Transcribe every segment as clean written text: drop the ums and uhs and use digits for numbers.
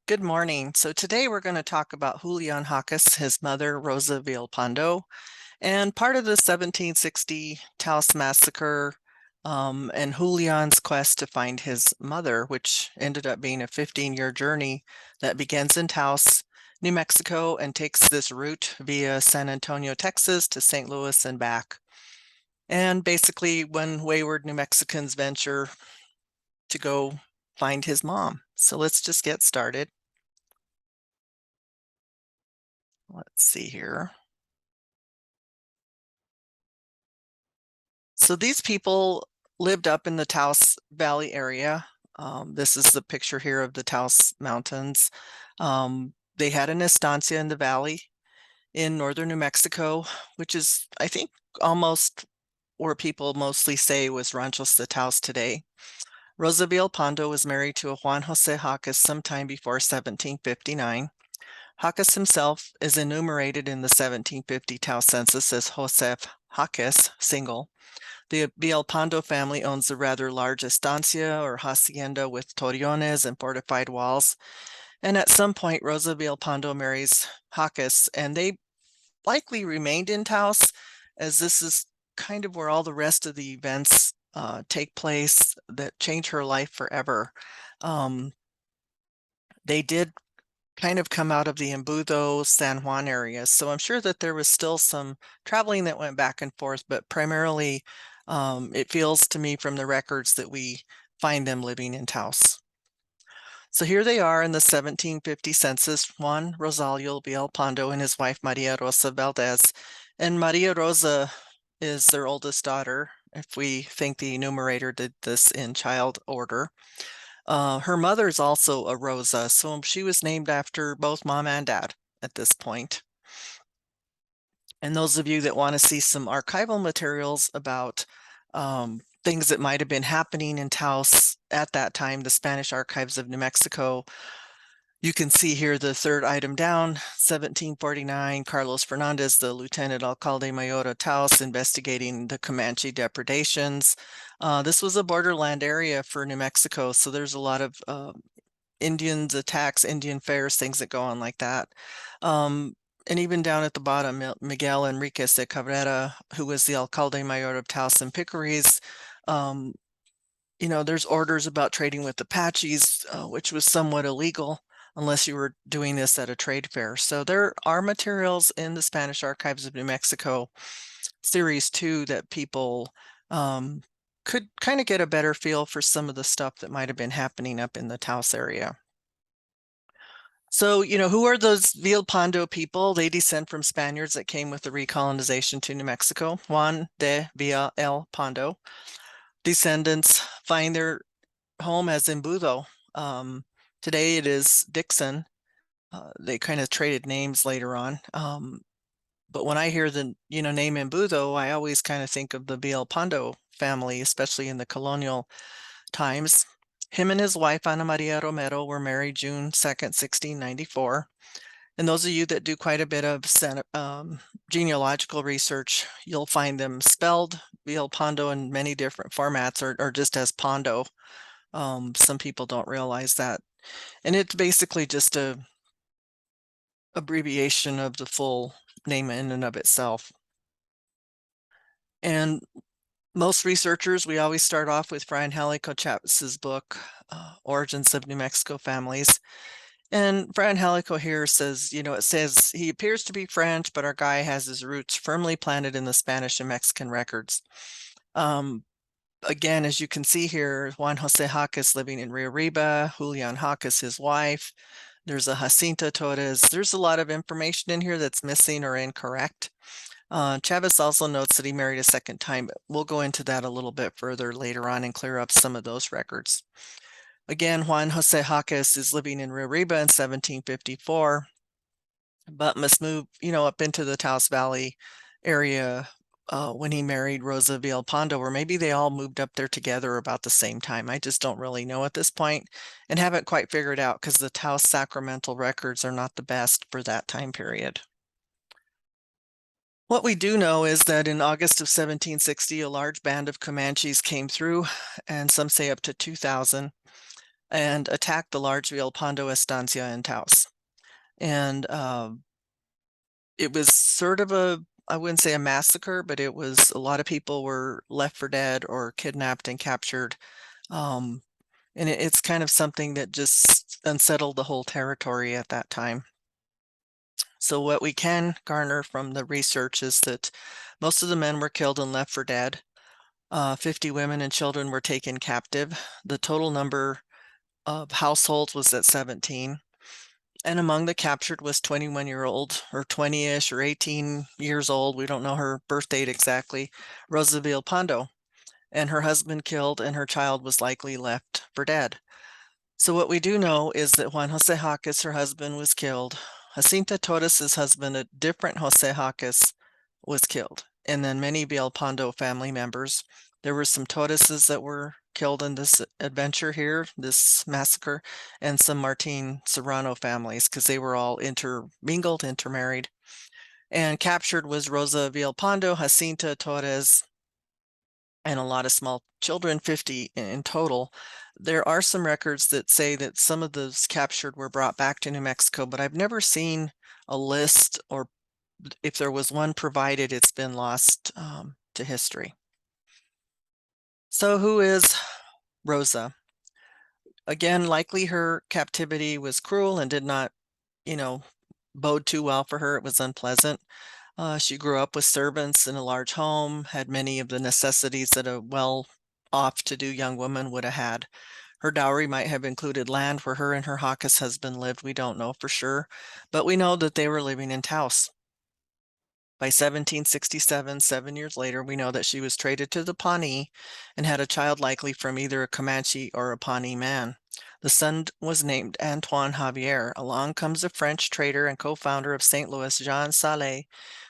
Good morning. So today we're going to talk about Julian Jaques, his mother, Rosa Villalpando, and part of the 1760 Taos Massacre, and Julian's quest to find his mother, which ended up being a 15-year journey that begins in Taos, New Mexico, and takes this route via San Antonio, Texas to St. Louis and back. And basically, when wayward New Mexicans venture to go find his mom. So let's just get started. Let's see here. So these people lived up in the Taos Valley area. This is the picture here of the Taos Mountains. They had an estancia in the valley in northern New Mexico, which is, I think, almost where people mostly say was Ranchos de Taos today. Rosa Villalpando was married to a Juan Jose Jaques sometime before 1759. Jaques himself is enumerated in the 1750 Taos Census as Josef Jaques, single. The Villalpando family owns a rather large estancia or hacienda with torreones and fortified walls. And at some point, Rosa Villalpando marries Jaques, and they likely remained in Taos, as this is kind of where all the rest of the events take place that change her life forever. They did kind of come out of the Embudo, San Juan areas. So I'm sure that there was still some traveling that went back and forth, but primarily it feels to me from the records that we find them living in Taos. So here they are in the 1750 census, Juan Rosalio Villalpando and his wife Maria Rosa Valdez. And Maria Rosa is their oldest daughter, if we think the enumerator did this in child order. Her mother is also a Rosa, so she was named after both mom and dad at this point. And those of you that want to see some archival materials about things that might have been happening in Taos at that time, the Spanish Archives of New Mexico, you can see here the third item down, 1749, Carlos Fernandez, the Lieutenant Alcalde Mayor of Taos, investigating the Comanche depredations. This was a borderland area for New Mexico, so there's a lot of Indians attacks, Indian fairs, things that go on like that. And even down at the bottom, Miguel Enriquez de Cabrera, who was the Alcalde Mayor of Taos and Picaries, there's orders about trading with Apaches, which was somewhat illegal unless you were doing this at a trade fair. So there are materials in the Spanish Archives of New Mexico, Series 2, that people could kind of get a better feel for some of the stuff that might have been happening up in the Taos area. So, who are those Villalpando people? They descend from Spaniards that came with the recolonization to New Mexico. Juan de Villalpando. Descendants find their home as Embudo. Today it is Dixon. They kind of traded names later on. But when I hear the name Embudo, I always kind of think of the Villalpando family, especially in the colonial times. Him and his wife, Ana Maria Romero, were married June 2nd, 1694. And those of you that do quite a bit of genealogical research, you'll find them spelled Villalpando in many different formats, or just as Pondo. Some people don't realize that. And it's basically just a abbreviation of the full name in and of itself. And most researchers, we always start off with Fray Angelico Chavez's book, Origins of New Mexico Families. And Fray Angelico here says, it says he appears to be French, but our guy has his roots firmly planted in the Spanish and Mexican records. Again, as you can see here, Juan Jose Jaques living in Rio Arriba, Julian Jaques, his wife. There's a Jacinta Torres. There's a lot of information in here that's missing or incorrect. Chavez also notes that he married a second time, but we'll go into that a little bit further later on and clear up some of those records. Again, Juan Jose Jaques is living in Rio Arriba in 1754, but must move, up into the Taos Valley area when he married Rosa Villalpando, or maybe they all moved up there together about the same time. I just don't really know at this point and haven't quite figured out because the Taos sacramental records are not the best for that time period. What we do know is that in August of 1760, a large band of Comanches came through, and some say up to 2,000. and attacked the large Villalpando estancia in Taos. And it was sort of I wouldn't say a massacre, but it was a lot of people were left for dead or kidnapped and captured. Um, and it's kind of something that just unsettled the whole territory at that time. So what we can garner from the research is that most of the men were killed and left for dead. 50 women and children were taken captive. The total number of households was at 17. And among the captured was 21-year-old or 20-ish or 18 years old. We don't know her birth date exactly. Rosa Villalpando, and her husband killed, and her child was likely left for dead. So what we do know is that Juan Jose Jaques, her husband, was killed. Jacinta Torres's husband, a different Jose Jaques, was killed. And then many Villalpando family members. There were some Torreses that were killed in this adventure here, this massacre, and some Martin Serrano families, because they were all intermingled, intermarried. And captured was Rosa Villalpando, Jacinta Torres, and a lot of small children, 50 in total. There are some records that say that some of those captured were brought back to New Mexico, but I've never seen a list, or if there was one provided, it's been lost to history. So who is Rosa? Again, likely her captivity was cruel and did not, bode too well for her. It was unpleasant. She grew up with servants in a large home, had many of the necessities that a well-off to-do young woman would have had. Her dowry might have included land where her and her Jaques husband lived. We don't know for sure, but we know that they were living in Taos. By 1767, 7 years later, we know that she was traded to the Pawnee and had a child likely from either a Comanche or a Pawnee man. The son was named Antoine Javier. Along comes a French trader and co-founder of St. Louis, Jean Salé,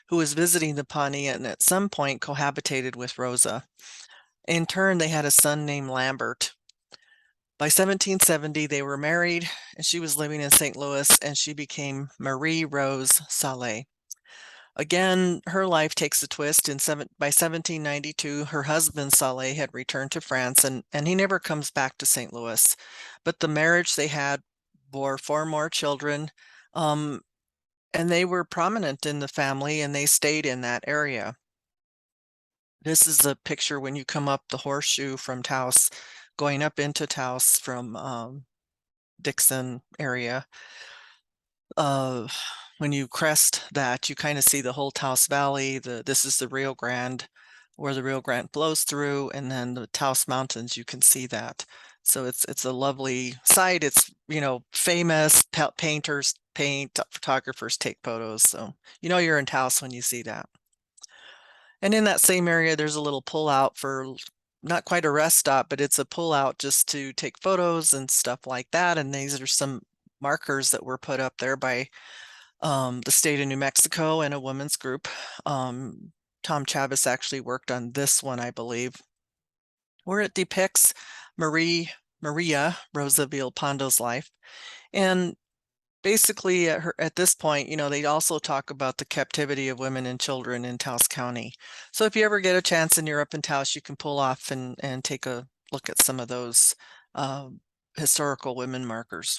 who was visiting the Pawnee and at some point cohabitated with Rosa. In turn, they had a son named Lambert. By 1770, they were married, and she was living in St. Louis, and she became Marie Rose Salé. Again, her life takes a twist. By 1792, her husband Salé had returned to France, and he never comes back to St. Louis. But the marriage they had bore 4 more children, and they were prominent in the family, and they stayed in that area. This is a picture when you come up the horseshoe from Taos, going up into Taos from Dixon area. When you crest that, you kind of see the whole Taos Valley. This is the Rio Grande, where the Rio Grande flows through, and then the Taos Mountains, you can see that. So it's a lovely sight. It's, famous. Painters paint, photographers take photos. So you're in Taos when you see that. And in that same area, there's a little pullout for not quite a rest stop, but it's a pullout just to take photos and stuff like that. And these are some markers that were put up there by the state of New Mexico and a women's group. Tom Chavez actually worked on this one, I believe, where it depicts Maria Rosa Villalpando's life. And basically at this point, they also talk about the captivity of women and children in Taos County. So if you ever get a chance and you're up in Taos, you can pull off and take a look at some of those historical women markers.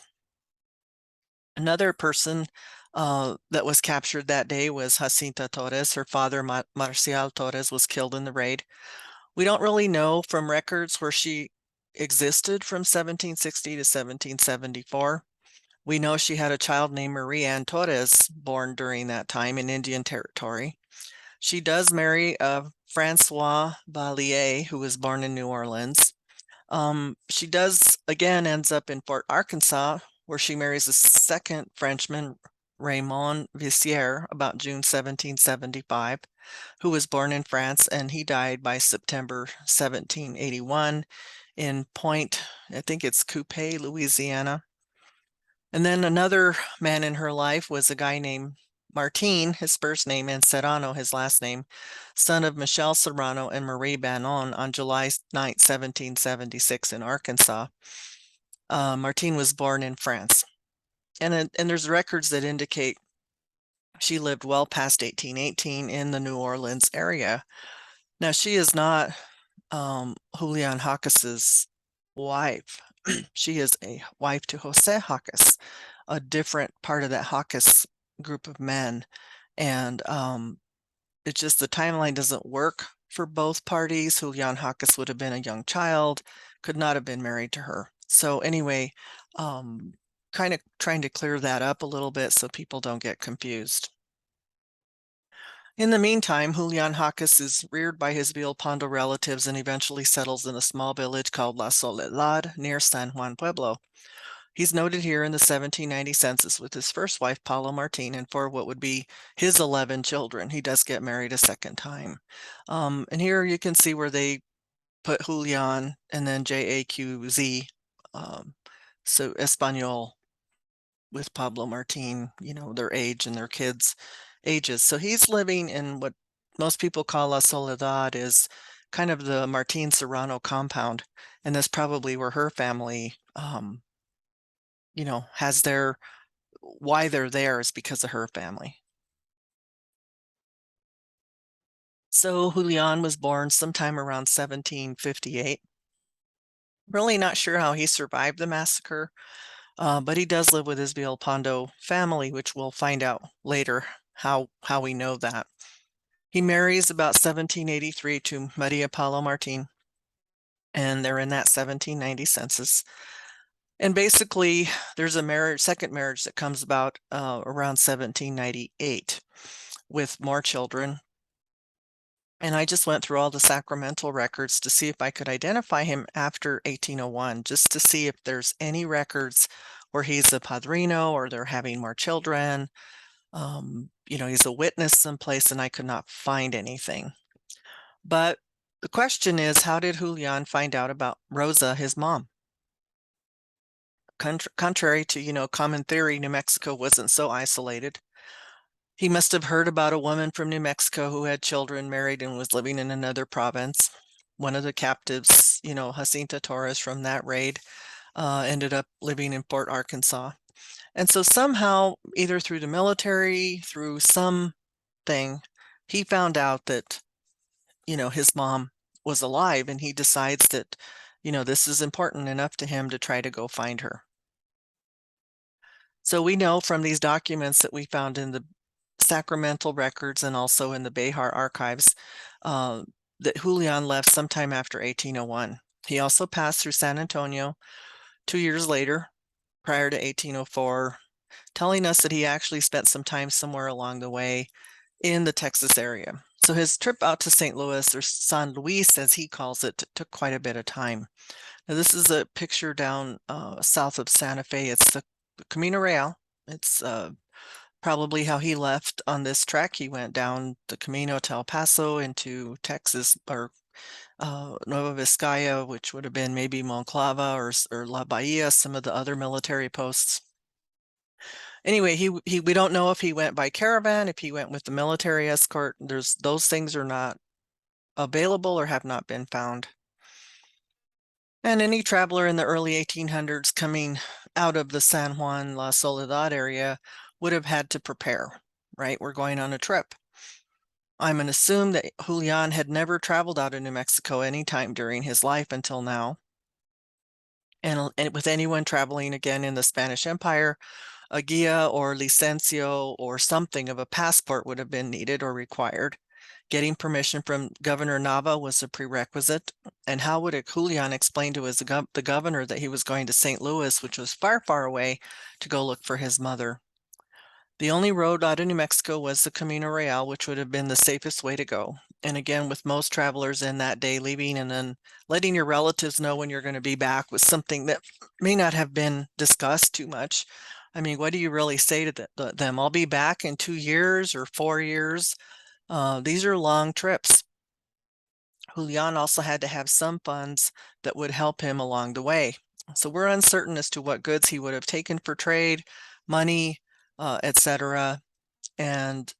Another person that was captured that day was Jacinta Torres. Her father, Marcial Torres, was killed in the raid. We don't really know from records where she existed from 1760 to 1774. We know she had a child named Marie Ann Torres born during that time in Indian Territory. She does marry Francois Vallier, who was born in New Orleans. She does, again, ends up in Fort Arkansas, where she marries a second Frenchman, Raymond Vissier, about June 1775, who was born in France, and he died by September 1781 in Point, I think it's Coupé, Louisiana. And then another man in her life was a guy named Martin, his first name, and Serrano, his last name, son of Michelle Serrano and Marie Bannon, on July 9, 1776 in Arkansas. Martin was born in France. And there's records that indicate she lived well past 1818 in the New Orleans area. Now, she is not Julian Jaques' wife. She is a wife to Jose Jaques, a different part of that Jaques group of men. And it's just the timeline doesn't work for both parties. Julian Jaques would have been a young child, could not have been married to her. So anyway, kind of trying to clear that up a little bit so people don't get confused. In the meantime, Julian Jaques is reared by his Villalpando relatives and eventually settles in a small village called La Soledad near San Juan Pueblo. He's noted here in the 1790 census with his first wife, Paula Martin, and for what would be his 11 children. He does get married a second time. And here you can see where they put Julian and then Jaqz, so Espanol with Pablo Martin, their age and their kids' ages. So he's living in what most people call La Soledad, is kind of the Martin Serrano compound. And that's probably where her family, has why they're there is because of her family. So Julian was born sometime around 1758. Really not sure how he survived the massacre, but he does live with his Villalpando family, which we'll find out later how we know that. He marries about 1783 to Maria Paula Martin, and they're in that 1790 census. And basically, there's a second marriage that comes about around 1798 with more children. And I just went through all the sacramental records to see if I could identify him after 1801, just to see if there's any records where he's a padrino or they're having more children. He's a witness someplace, and I could not find anything. But the question is, how did Julian find out about Rosa, his mom? Contrary to, common theory, New Mexico wasn't so isolated. He must have heard about a woman from New Mexico who had children, married, and was living in another province. One of the captives, Jacinta Torres from that raid, ended up living in Fort Arkansas. And so somehow, either through the military, through something, he found out that, his mom was alive, and he decides that, this is important enough to him to try to go find her. So we know from these documents that we found in the sacramental records and also in the Behar archives that Julian left sometime after 1801. He also passed through San Antonio 2 years later, prior to 1804, telling us that he actually spent some time somewhere along the way in the Texas area. So his trip out to St. Louis, or San Luis as he calls it, took quite a bit of time. Now this is a picture down south of Santa Fe. It's the Camino Real. It's probably how he left on this trek. He went down the Camino to El Paso into Texas, or Nueva Vizcaya, which would have been maybe Monclova or La Bahia, some of the other military posts. Anyway, we don't know if he went by caravan, if he went with the military escort. Those things are not available or have not been found. And any traveler in the early 1800s coming out of the San Juan La Soledad area would have had to prepare, right? We're going on a trip. I'm going to assume that Julian had never traveled out of New Mexico anytime during his life until now. And with anyone traveling again in the Spanish Empire, a guia or licencio or something of a passport would have been needed or required. Getting permission from Governor Nava was a prerequisite. And how would Julian explain to the governor that he was going to St. Louis, which was far, far away, to go look for his mother? The only road out of New Mexico was the Camino Real, which would have been the safest way to go. And again, with most travelers in that day leaving and then letting your relatives know when you're going to be back was something that may not have been discussed too much. I mean, what do you really say to them? I'll be back in 2 years or 4 years. These are long trips. Julian also had to have some funds that would help him along the way. So we're uncertain as to what goods he would have taken for trade, money, etc. And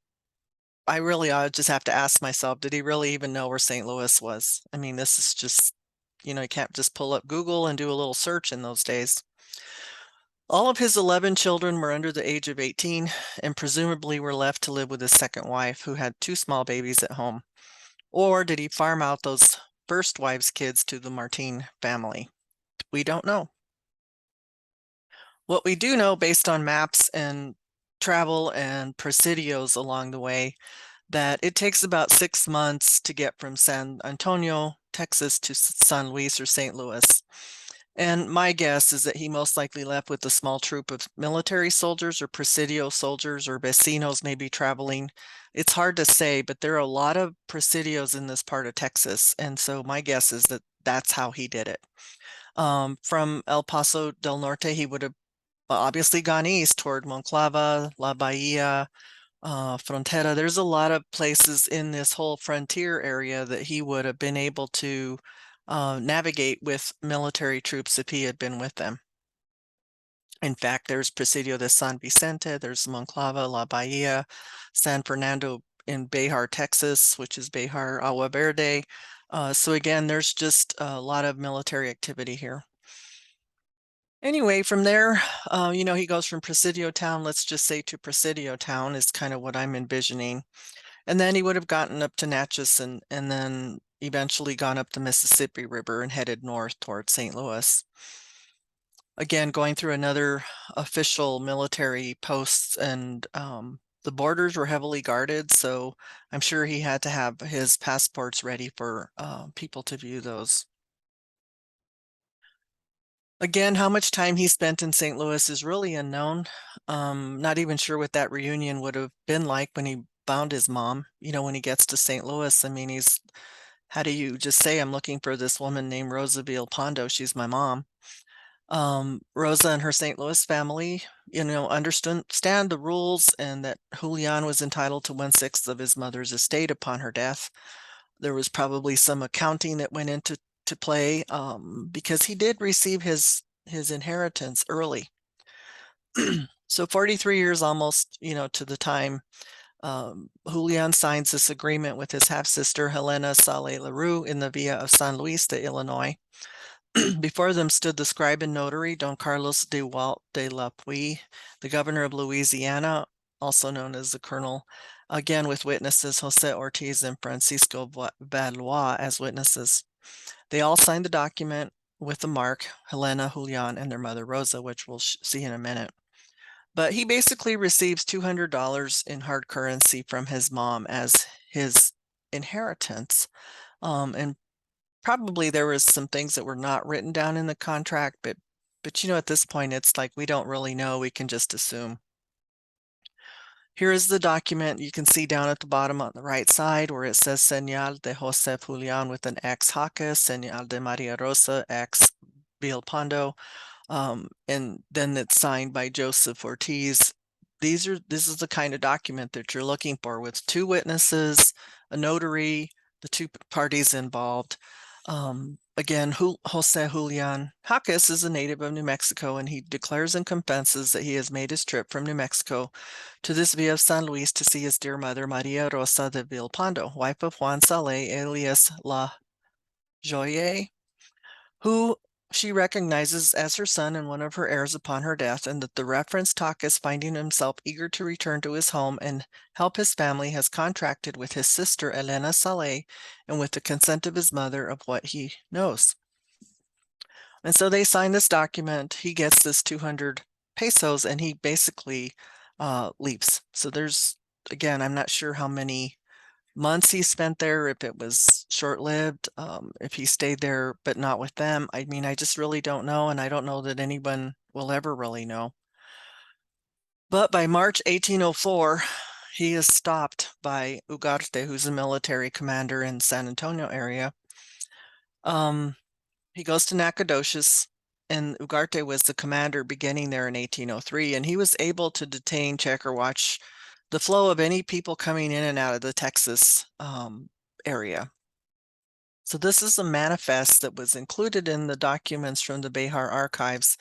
I just have to ask myself, did he really even know where St. Louis was? I mean, this is just, you can't just pull up Google and do a little search in those days. All of his 11 children were under the age of 18 and presumably were left to live with his second wife, who had 2 small babies at home. Or did he farm out those first wife's kids to the Martin family? We don't know. What we do know based on maps and travel and presidios along the way, that it takes about 6 months to get from San Antonio, Texas to San Luis or St. Louis. And my guess is that he most likely left with a small troop of military soldiers or presidio soldiers or vecinos maybe traveling. It's hard to say, but there are a lot of presidios in this part of Texas. And so my guess is that that's how he did it. From El Paso del Norte, he would have obviously gone east toward Monclova, La Bahia, Frontera. There's a lot of places in this whole frontier area that he would have been able to navigate with military troops if he had been with them. In fact, there's Presidio de San Vicente, there's Monclova, La Bahia, San Fernando in Bejar, Texas, which is Bejar Agua Verde. So again, there's just a lot of military activity here. Anyway, from there, he goes from Presidio Town, let's just say to Presidio Town is kind of what I'm envisioning. And then he would have gotten up to Natchez and then eventually gone up the Mississippi River and headed north towards St. Louis. Again, going through another official military posts, and the borders were heavily guarded, so I'm sure he had to have his passports ready for people to view those. Again, how much time he spent in St. Louis is really unknown. Not even sure what that reunion would have been like when he found his mom. When he gets to St. Louis, I mean, how do you just say, I'm looking for this woman named Rosa Villalpando, she's my mom. Rosa and her St. Louis family, understand the rules and that Julian was entitled to 1/6 of his mother's estate upon her death. There was probably some accounting that went into play because he did receive his inheritance early. So 43 years almost, to the time Julian signs this agreement with his half-sister Helena Sale LaRue in the Villa of San Luis de Illinois. Before them stood the scribe and notary, Don Carlos de Walt de la Puy, the governor of Louisiana, also known as the colonel, again with witnesses Jose Ortiz and Francisco Valois as witnesses. They all signed the document with the mark, Helena, Julian, and their mother Rosa, which we'll see in a minute. But he basically receives $200 in hard currency from his mom as his inheritance. And probably there was some things that were not written down in the contract, but at this point, it's like we don't really know. We can just assume. Here is the document. You can see down at the bottom on the right side where it says Señal de José Julián with an X Jaques, Señal de María Rosa X Villalpando, and then it's signed by Joseph Ortiz. This is the kind of document that you're looking for with two witnesses, a notary, the two parties involved. Again, Jose Julian Jaques is a native of New Mexico, and he declares and confesses that he has made his trip from New Mexico to this Villa of San Luis to see his dear mother, Maria Rosa de Villalpando, wife of Juan Salé, alias La Joye, who she recognizes as her son and one of her heirs upon her death, and that the referenced Jaques, finding himself eager to return to his home and help his family, has contracted with his sister Elena Salé and with the consent of his mother of what he knows. And so they sign this document. He gets this 200 pesos and he basically leaves. So there's, again, I'm not sure how many months he spent there, if it was short-lived, if he stayed there but not with them. I mean, I just really don't know, and I don't know that anyone will ever really know. But by March 1804, he is stopped by Ugarte, who's a military commander in San Antonio area. He goes to Nacogdoches, and Ugarte was the commander beginning there in 1803, and he was able to detain, check, or watch the flow of any people coming in and out of the Texas area. So this is a manifest that was included in the documents from the Bejar archives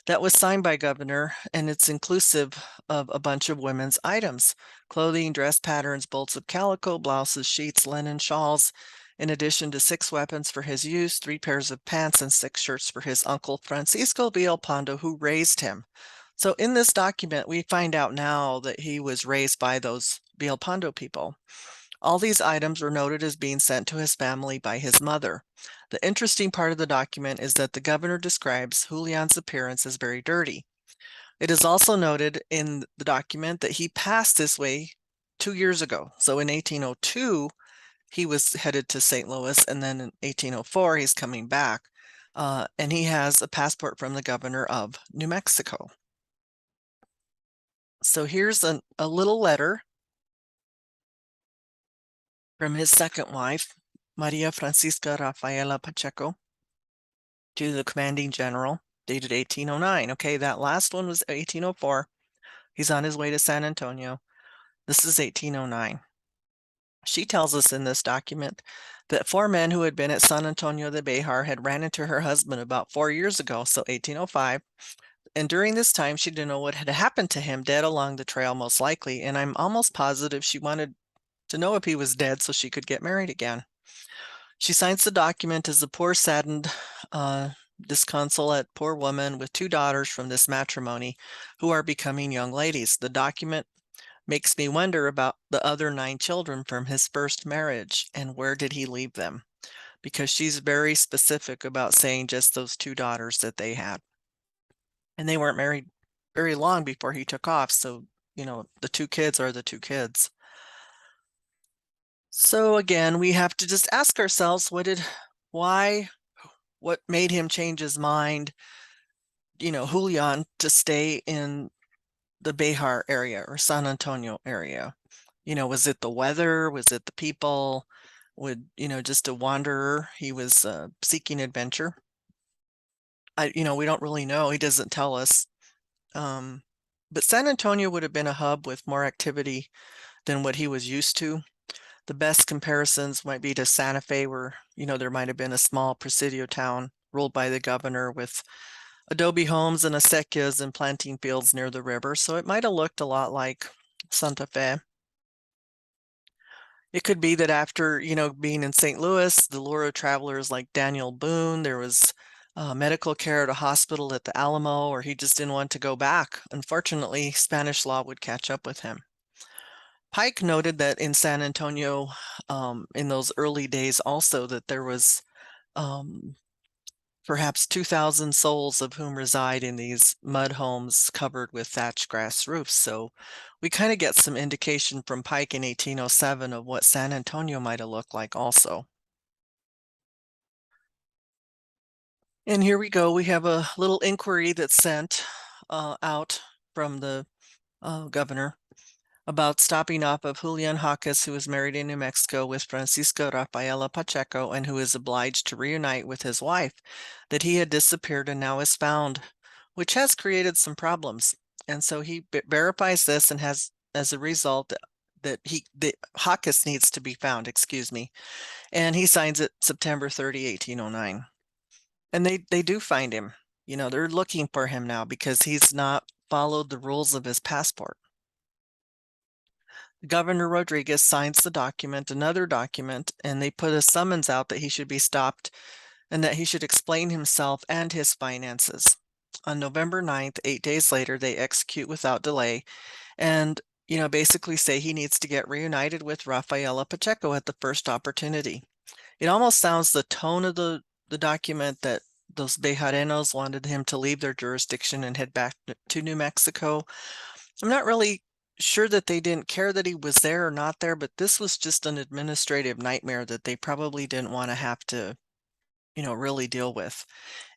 that was signed by Governor, and it's inclusive of a bunch of women's items: clothing, dress patterns, bolts of calico, blouses, sheets, linen, shawls, in addition to 6 weapons for his use, 3 pairs of pants, and 6 shirts for his uncle Francisco Villalpando, who raised him. So in this document, we find out now that he was raised by those Villalpando people. All these items were noted as being sent to his family by his mother. The interesting part of the document is that the governor describes Julian's appearance as very dirty. It is also noted in the document that he passed this way 2 years ago. So in 1802, he was headed to St. Louis, and then in 1804, he's coming back. And he has a passport from the governor of New Mexico. So here's a little letter from his second wife, Maria Francisca Rafaela Pacheco, to the commanding general, dated 1809. Okay, that last one was 1804. He's on his way to San Antonio. This is 1809. She tells us in this document that 4 men who had been at San Antonio de Bejar had ran into her husband about 4 years ago, so 1805. And during this time, she didn't know what had happened to him, dead along the trail most likely. And I'm almost positive she wanted to know if he was dead so she could get married again. She signs the document as a poor, saddened, disconsolate poor woman with 2 daughters from this matrimony who are becoming young ladies. The document makes me wonder about the other 9 children from his first marriage and where did he leave them? Because she's very specific about saying just those 2 daughters that they had. And they weren't married very long before he took off. So, the 2 kids are the 2 kids. So again, we have to just ask ourselves, what made him change his mind, Julian, to stay in the Bejar area or San Antonio area? Was it the weather? Was it the people? Just a wanderer? He was seeking adventure. We don't really know. He doesn't tell us. But San Antonio would have been a hub with more activity than what he was used to. The best comparisons might be to Santa Fe, where, there might have been a small presidio town ruled by the governor with adobe homes and acequias and planting fields near the river. So it might have looked a lot like Santa Fe. It could be that after, being in St. Louis, the lure of travelers like Daniel Boone, there was medical care at a hospital at the Alamo, or he just didn't want to go back. Unfortunately, Spanish law would catch up with him. Pike noted that in San Antonio, in those early days also, that there was perhaps 2,000 souls of whom reside in these mud homes covered with thatched grass roofs. So we kind of get some indication from Pike in 1807 of what San Antonio might have looked like also. And here we go. We have a little inquiry that's sent out from the governor about stopping off of Julian Jaques, who is married in New Mexico with Francisca Rafaela Pacheco, and who is obliged to reunite with his wife, that he had disappeared and now is found, which has created some problems. And so he verifies this and has, as a result, that Jaques needs to be found, and he signs it September 30, 1809. And they do find him. They're looking for him now because he's not followed the rules of his passport. Governor Rodriguez signs the document, another document, and they put a summons out that he should be stopped and that he should explain himself and his finances. On November 9th, 8 days later, they execute without delay and, basically say he needs to get reunited with Rafaela Pacheco at the first opportunity. It almost sounds, the tone of the document, that those Bejarenos wanted him to leave their jurisdiction and head back to New Mexico. I'm not really sure that they didn't care that he was there or not there, but this was just an administrative nightmare that they probably didn't want to have to, really deal with.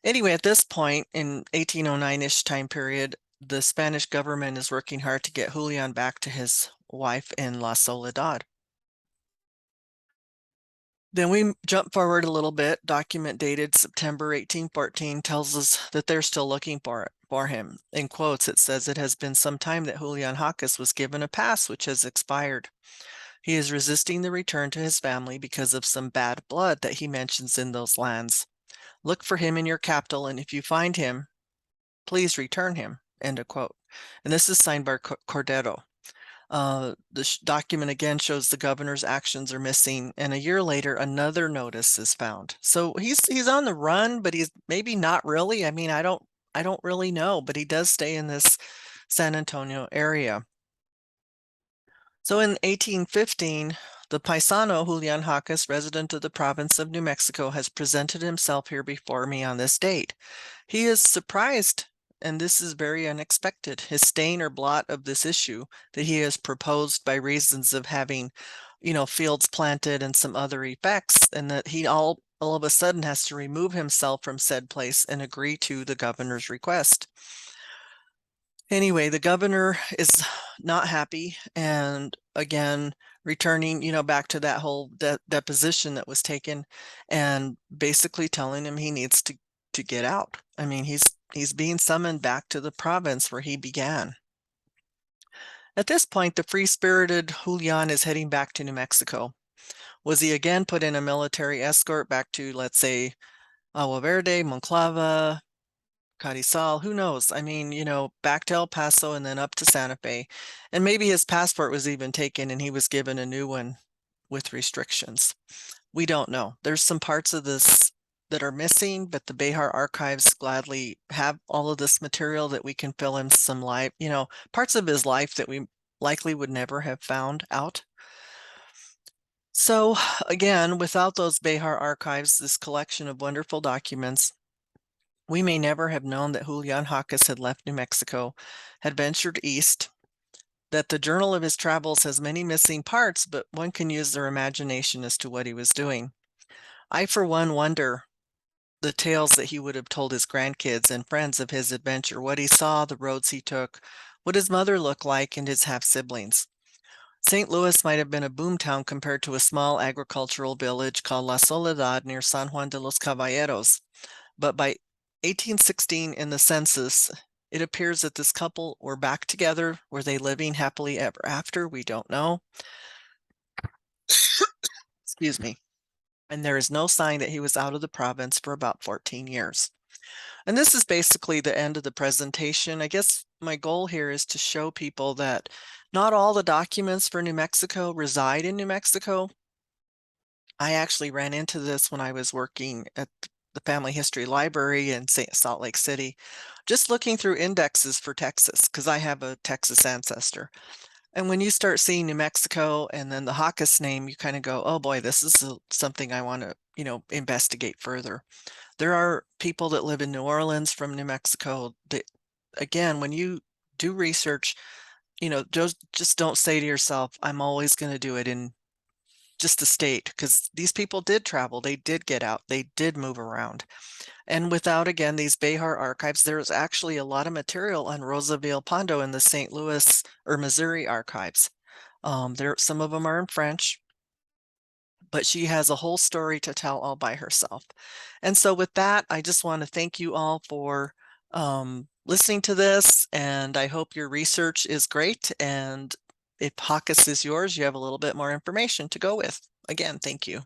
Anyway, at this point in 1809-ish time period, the Spanish government is working hard to get Julian back to his wife in La Soledad. Then we jump forward a little bit. Document dated September 1814 tells us that they're still looking for him. In quotes, it says, "It has been some time that Julian Jaques was given a pass which has expired. He is resisting the return to his family because of some bad blood that he mentions in those lands. Look for him in your capital, and if you find him, please return him." End of quote. And this is signed by Cordero. The document again shows the governor's actions are missing, and a year later, another notice is found. So he's on the run, but he's maybe not really. I mean, I don't really know, but he does stay in this San Antonio area. So in 1815, the paisano Julian Jaques, resident of the province of New Mexico, has presented himself here before me on this date. He is surprised and this is very unexpected, his stain or blot of this issue that he has proposed by reasons of having, fields planted and some other effects, and that he all of a sudden has to remove himself from said place and agree to the governor's request. Anyway, the governor is not happy, and again, returning, back to that whole deposition that was taken, and basically telling him he needs to get out. I mean, he's being summoned back to the province where he began. At this point, the free-spirited Julian is heading back to New Mexico. Was he again put in a military escort back to, let's say, Agua Verde, Monclova, Carrizal, who knows? I mean, back to El Paso and then up to Santa Fe. And maybe his passport was even taken and he was given a new one with restrictions. We don't know. There's some parts of this that are missing, but the Behar archives gladly have all of this material that we can fill in some life, parts of his life that we likely would never have found out. So again, without those Behar archives, this collection of wonderful documents, we may never have known that Julian Jaques had left New Mexico, had ventured east, that the journal of his travels has many missing parts, but one can use their imagination as to what he was doing. I, for one, wonder the tales that he would have told his grandkids and friends of his adventure, what he saw, the roads he took, what his mother looked like, and his half-siblings. St. Louis might have been a boomtown compared to a small agricultural village called La Soledad near San Juan de los Caballeros. But by 1816 in the census, it appears that this couple were back together. Were they living happily ever after? We don't know. Excuse me. And there is no sign that he was out of the province for about 14 years. And this is basically the end of the presentation. I guess my goal here is to show people that not all the documents for New Mexico reside in New Mexico. I actually ran into this when I was working at the Family History Library in Salt Lake City, just looking through indexes for Texas, because I have a Texas ancestor. And when you start seeing New Mexico and then the Jaques name, you kind of go, oh boy, this is something I want to, investigate further. There are people that live in New Orleans from New Mexico that, again, when you do research, just don't say to yourself, I'm always going to do it in just the state, because these people did travel, they did get out, they did move around. And without, again, these Behar archives, there's actually a lot of material on Rosa Villalpando in the St. Louis or Missouri archives. Some of them are in French, but she has a whole story to tell all by herself. And so with that, I just want to thank you all for listening to this, and I hope your research is great. And if Jaques is yours, you have a little bit more information to go with. Again, thank you.